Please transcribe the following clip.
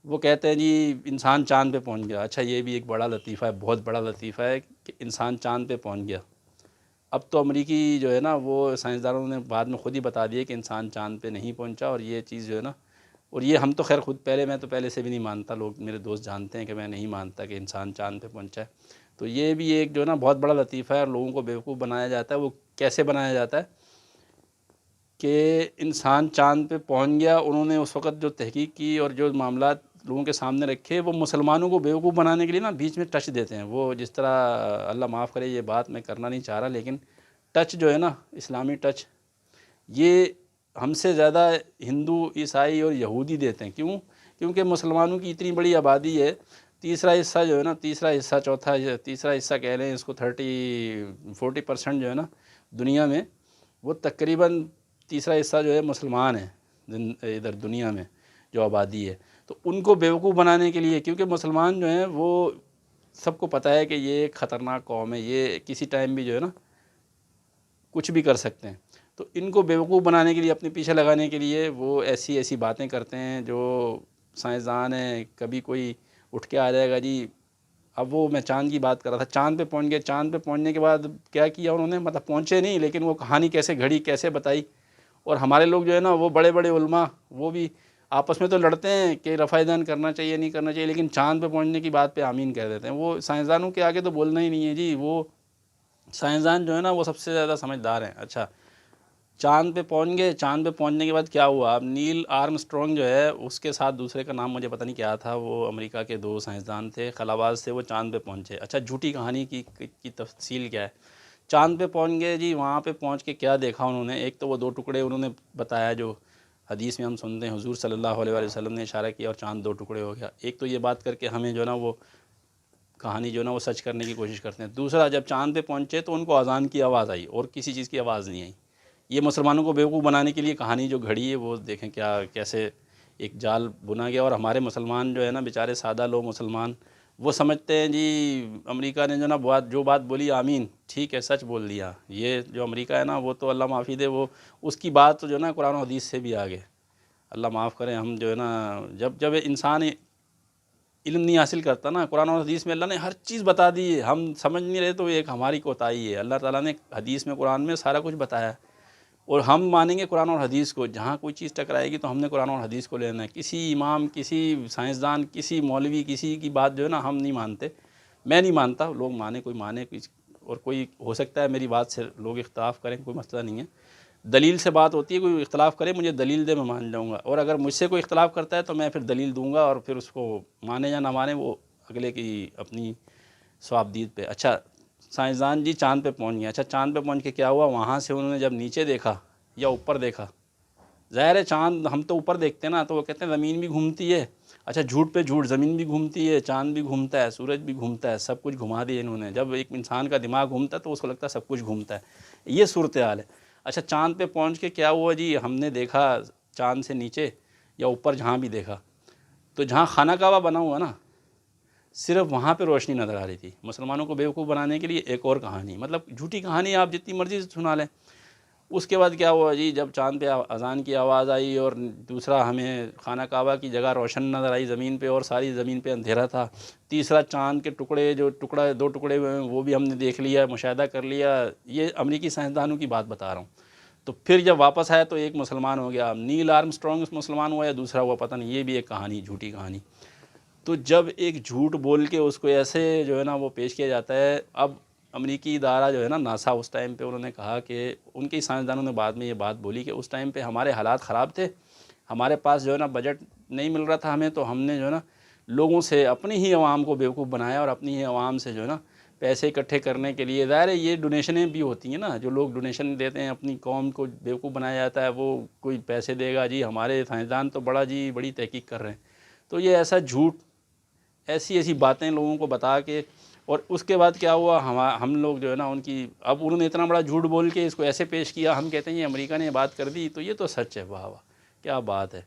وہ کہتے ہیں جی انسان چاند پہ پہنچ گیا۔ اچھا یہ بھی ایک بڑا لطیفہ ہے، بہت بڑا لطیفہ ہے کہ انسان چاند پہ پہنچ گیا۔ اب تو امریکی جو ہے نا وہ سائنسدانوں نے بعد میں خود ہی بتا دیا کہ انسان چاند پہ نہیں پہنچا، اور یہ چیز جو ہے نا، اور یہ ہم تو خیر خود میں تو پہلے سے بھی نہیں مانتا، لوگ میرے دوست جانتے ہیں کہ میں نہیں مانتا کہ انسان چاند پہ پہنچا ہے۔ تو یہ بھی ایک جو ہے نا بہت بڑا لطیفہ ہے، اور لوگوں کو بیوقوف بنایا جاتا ہے۔ وہ کیسے بنایا جاتا ہے کہ انسان چاند پہ پہنچ گیا، انہوں نے اس وقت جو تحقیق کی اور جو معاملات لوگوں کے سامنے رکھے، وہ مسلمانوں کو بیوقوف بنانے کے لیے نا بیچ میں ٹچ دیتے ہیں۔ وہ جس طرح اللہ معاف کرے یہ بات میں کرنا نہیں چاہ رہا، لیکن ٹچ جو ہے نا، اسلامی ٹچ، یہ ہم سے زیادہ ہندو، عیسائی اور یہودی دیتے ہیں۔ کیوں؟ کیونکہ مسلمانوں کی اتنی بڑی آبادی ہے، تیسرا حصہ جو ہے نا، تیسرا حصہ کہہ لیں اس کو، 40% جو ہے نا دنیا میں، وہ تقریباً تیسرا حصہ جو ہے مسلمان ہیں ادھر دنیا میں جو آبادی ہے۔ تو ان کو بیوقوف بنانے کے لیے، کیونکہ مسلمان جو ہیں وہ سب کو پتہ ہے کہ یہ ایک خطرناک قوم ہے، یہ کسی ٹائم بھی جو ہے نا کچھ بھی کر سکتے ہیں۔ تو ان کو بیوقوف بنانے کے لیے، اپنے پیچھے لگانے کے لیے وہ ایسی باتیں کرتے ہیں جو سائنسدان ہیں۔ کبھی کوئی اٹھ کے آ جائے گا جی، اب وہ میں چاند کی بات کر رہا تھا، چاند پہ پہنچ گئے، چاند پہ پہنچنے کے بعد کیا کیا انہوں نے، مطلب پہنچے نہیں، لیکن وہ کہانی کیسے گھڑی، کیسے بتائی۔ اور ہمارے لوگ جو ہے نا، وہ بڑے بڑے علماء، وہ بھی آپس میں تو لڑتے ہیں کہ رفع دین کرنا چاہیے نہیں کرنا چاہیے، لیکن چاند پہ پہنچنے کی بات پہ آمین کہہ دیتے ہیں۔ وہ سائنسدانوں کے آگے تو بولنا ہی نہیں ہے جی، وہ سائنسدان جو ہے نا وہ سب سے زیادہ سمجھدار ہیں۔ اچھا چاند پہ پہنچ گئے، چاند پہ پہنچنے کے بعد کیا ہوا؟ اب نیل آرم اسٹرانگ جو ہے، اس کے ساتھ دوسرے کا نام مجھے پتہ نہیں کیا تھا، وہ امریکہ کے 2 سائنسدان تھے، خلاباز سے وہ چاند پہ پہنچے۔ اچھا جھوٹی کہانی کی تفصیل کیا ہے؟ چاند پہ پہنچ گئے جی، وہاں پہ پہنچ کے کیا دیکھا انہوں نے؟ ایک تو وہ 2 ٹکڑے انہوں نے بتایا جو حدیث میں ہم سنتے ہیں، حضور صلی اللہ علیہ وآلہ وسلم نے اشارہ کیا اور چاند 2 ٹکڑے ہو گیا۔ ایک تو یہ بات کر کے ہمیں جو ہے نا وہ کہانی جو ہے نا وہ سچ کرنے کی کوشش کرتے ہیں۔ دوسرا، جب چاند پہ پہنچے تو ان کو اذان کی آواز آئی اور کسی چیز کی آواز نہیں آئی۔ یہ مسلمانوں کو بیوقوف بنانے کے لیے کہانی جو گھڑی ہے، وہ دیکھیں کیسے ایک جال بنا گیا۔ اور ہمارے مسلمان جو ہے نا بیچارے، سادہ لوگ مسلمان، وہ سمجھتے ہیں جی امریکہ نے جو نا جو بات بولی، آمین، ٹھیک ہے، سچ بول دیا۔ یہ جو امریکہ ہے نا، وہ تو اللہ معافی دے، وہ اس کی بات جو ہے نا قرآن و حدیث سے بھی آگے۔ اللہ معاف کرے، ہم جو ہے نا جب انسان علم نہیں حاصل کرتا نا، قرآن و حدیث میں اللہ نے ہر چیز بتا دی ہے، ہم سمجھ نہیں رہے تو ایک ہماری کوتاہی ہے۔ اللہ تعالیٰ نے حدیث میں، قرآن میں سارا کچھ بتایا ہے، اور ہم مانیں گے قرآن اور حدیث کو۔ جہاں کوئی چیز ٹکرائے گی تو ہم نے قرآن اور حدیث کو لینا ہے۔ کسی امام، کسی سائنسدان، کسی مولوی، کسی کی بات جو ہے نا ہم نہیں مانتے، میں نہیں مانتا، لوگ مانے، کوئی مانے، اور کوئی ہو سکتا ہے میری بات سے لوگ اختلاف کریں، کوئی مسئلہ نہیں ہے، دلیل سے بات ہوتی ہے۔ کوئی اختلاف کرے، مجھے دلیل دے، میں مان جاؤں گا، اور اگر مجھ سے کوئی اختلاف کرتا ہے تو میں پھر دلیل دوں گا، اور پھر اس کو مانے یا نہ مانے، وہ اگلے کی اپنی ثوابدید پہ۔ اچھا سائنسدان جی چاند پہ پہنچ گیا۔ اچھا چاند پہ پہنچ کے کیا ہوا؟ وہاں سے انہوں نے جب نیچے دیکھا یا اوپر دیکھا، ظاہر ہے چاند ہم تو اوپر دیکھتے ہیں نا، تو وہ کہتے ہیں زمین بھی گھومتی ہے۔ اچھا جھوٹ پہ جھوٹ، زمین بھی گھومتی ہے، چاند بھی گھومتا ہے، سورج بھی گھومتا ہے، سب کچھ گھما دیا انہوں نے۔ جب ایک انسان کا دماغ گھومتا ہے تو اس کو لگتا ہے سب کچھ گھومتا ہے، یہ صورتحال ہے۔ اچھا چاند پہ پہنچ کے کیا ہوا جی؟ ہم نے دیکھا چاند سے نیچے یا اوپر جہاں بھی دیکھا، تو جہاں خانہ کعبہ بنا ہوا نا، صرف وہاں پہ روشنی نظر آ رہی تھی۔ مسلمانوں کو بیوقوف بنانے کے لیے ایک اور کہانی، مطلب جھوٹی کہانی آپ جتنی مرضی سنا لیں۔ اس کے بعد کیا ہوا جی؟ جب چاند پہ اذان کی آواز آئی، اور دوسرا ہمیں خانہ کعبہ کی جگہ روشن نظر آئی زمین پہ، اور ساری زمین پہ اندھیرا تھا۔ تیسرا چاند کے ٹکڑے، جو 2 ٹکڑے ہوئے ہیں، وہ بھی ہم نے دیکھ لیا، مشاہدہ کر لیا۔ یہ امریکی سائنسدانوں کی بات بتا رہا ہوں۔ تو پھر جب واپس آیا تو ایک مسلمان ہو گیا، نیل آرم اسٹرانگ مسلمان ہوا یا دوسرا ہوا پتہ نہیں، یہ بھی ایک کہانی، جھوٹی کہانی۔ تو جب ایک جھوٹ بول کے اس کو ایسے جو ہے نا وہ پیش کیا جاتا ہے، اب امریکی ادارہ جو ہے نا ناسا، اس ٹائم پہ انہوں نے کہا کہ ان کے سائنسدانوں نے بعد میں یہ بات بولی کہ اس ٹائم پہ ہمارے حالات خراب تھے، ہمارے پاس جو ہے نا بجٹ نہیں مل رہا تھا ہمیں، تو ہم نے جو ہے نا لوگوں سے، اپنی ہی عوام کو بیوقوف بنایا، اور اپنی ہی عوام سے جو ہے نا پیسے اکٹھے کرنے کے لیے، ظاہر ہے یہ ڈونیشنیں بھی ہوتی ہیں نا، جو لوگ ڈونیشن دیتے ہیں، اپنی قوم کو بیوقوف بنایا جاتا ہے، وہ کوئی پیسے دے گا جی ہمارے سائنسدان تو بڑی تحقیق کر رہے ہیں۔ تو یہ ایسا جھوٹ، ایسی باتیں لوگوں کو بتا کے، اور اس کے بعد کیا ہوا؟ ہم لوگ جو ہے نا ان کی، اب انہوں نے اتنا بڑا جھوٹ بول کے اس کو ایسے پیش کیا، ہم کہتے ہیں یہ امریکہ نے بات کر دی تو یہ تو سچ ہے، واہ واہ کیا بات ہے۔